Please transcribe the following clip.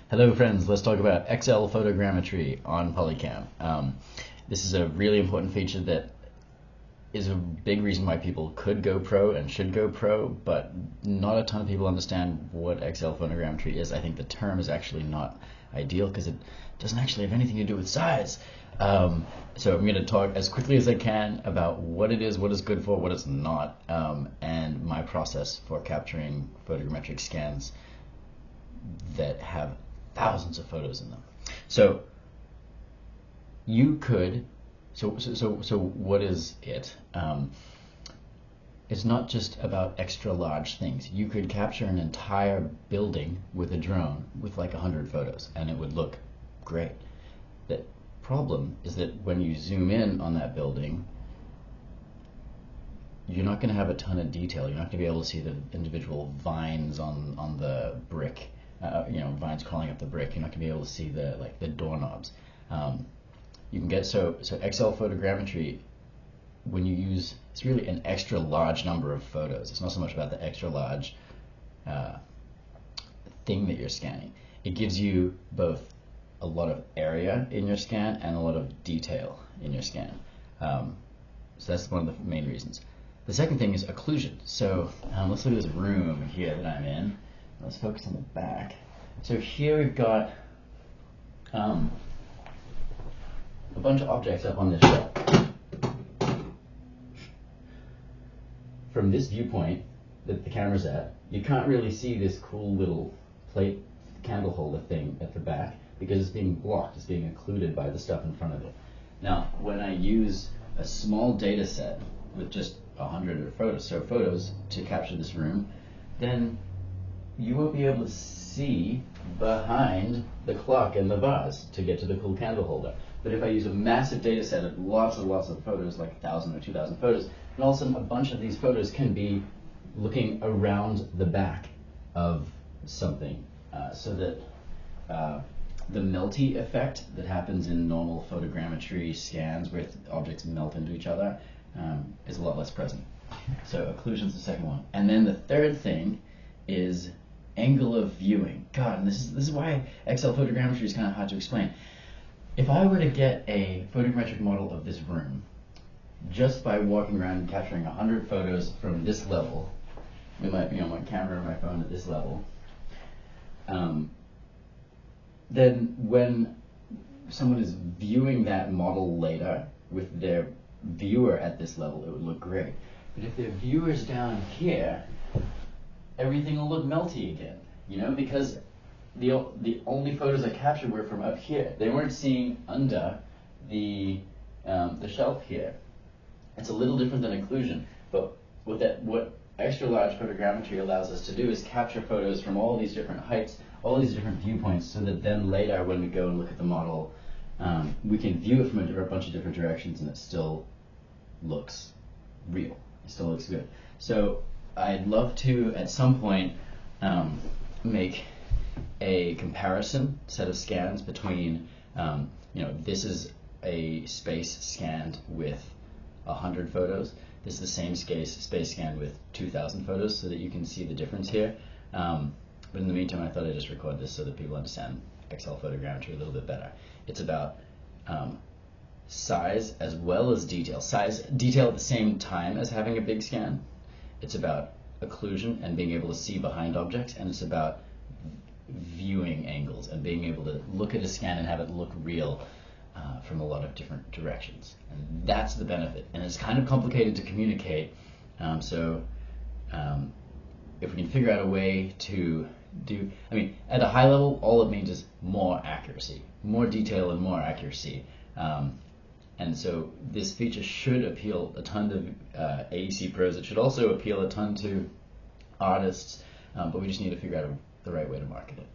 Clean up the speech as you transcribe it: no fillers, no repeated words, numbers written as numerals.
Hello friends, let's talk about XL Photogrammetry on Polycam. This is a really important feature that is a big reason why people could go pro and should go pro, but not a ton of people understand what XL Photogrammetry is. I think the term is actually not ideal because it doesn't actually have anything to do with size. So I'm going to talk as quickly as I can about what it is, what it's good for, what it's not, and my process for capturing photogrammetric scans that have thousands of photos in them. So you could, so what is it? It's not just about extra large things. You could capture an entire building with a drone with like 100 photos and it would look great. The problem is that when you zoom in on that building, you're not going to have a ton of detail. You're not going to be able to see the individual vines on the brick. Vines crawling up the brick. You're not going to be able to see the doorknobs. You can get so XL Photogrammetry, when you use, it's really an extra large number of photos. It's not so much about the extra large thing that you're scanning. It gives you both a lot of area in your scan and a lot of detail in your scan. So that's one of the main reasons. The second thing is occlusion. So let's look at this room here that I'm in. Let's focus on the back. So here we've got a bunch of objects up on this shelf. From this viewpoint that the camera's at, you can't really see this cool little plate candle holder thing at the back because it's being blocked, it's being occluded by the stuff in front of it. Now, when I use a small data set with just 100 photos to capture this room, then you won't be able to see behind the clock and the vase to get to the cool candle holder. But if I use a massive data set of lots and lots of photos, like 1,000 or 2,000 photos, and all of a sudden a bunch of these photos can be looking around the back of something, so that the melty effect that happens in normal photogrammetry scans where objects melt into each other is a lot less present. So occlusion's the second one. And then the third thing is angle of viewing. God, and this is why XL Photogrammetry is kind of hard to explain. If I were to get a photogrammetric model of this room just by walking around and capturing 100 photos from this level, with my camera and my phone at this level, then when someone is viewing that model later with their viewer at this level, it would look great. But if their viewer's down here, everything will look melty again, because the only photos I captured were from up here. They weren't seeing under the shelf here. It's a little different than occlusion, but what extra large photogrammetry allows us to do is capture photos from all these different heights, all these different viewpoints, so that then later when we go and look at the model, we can view it from a bunch of different directions and it still looks real. It still looks good. So I'd love to, at some point, make a comparison set of scans between, this is a space scanned with 100 photos. This is the same space scanned with 2,000 photos, so that you can see the difference here. But in the meantime, I thought I'd just record this so that people understand XL Photogrammetry a little bit better. It's about size as well as detail. Detail at the same time as having a big scan. It's about occlusion and being able to see behind objects, and it's about viewing angles and being able to look at a scan and have it look real from a lot of different directions. And that's the benefit. And it's kind of complicated to communicate, so if we can figure out a way to do, at a high level, all it means is more accuracy, more detail and more accuracy. And so this feature should appeal a ton to AEC pros. It should also appeal a ton to artists, but we just need to figure out the right way to market it.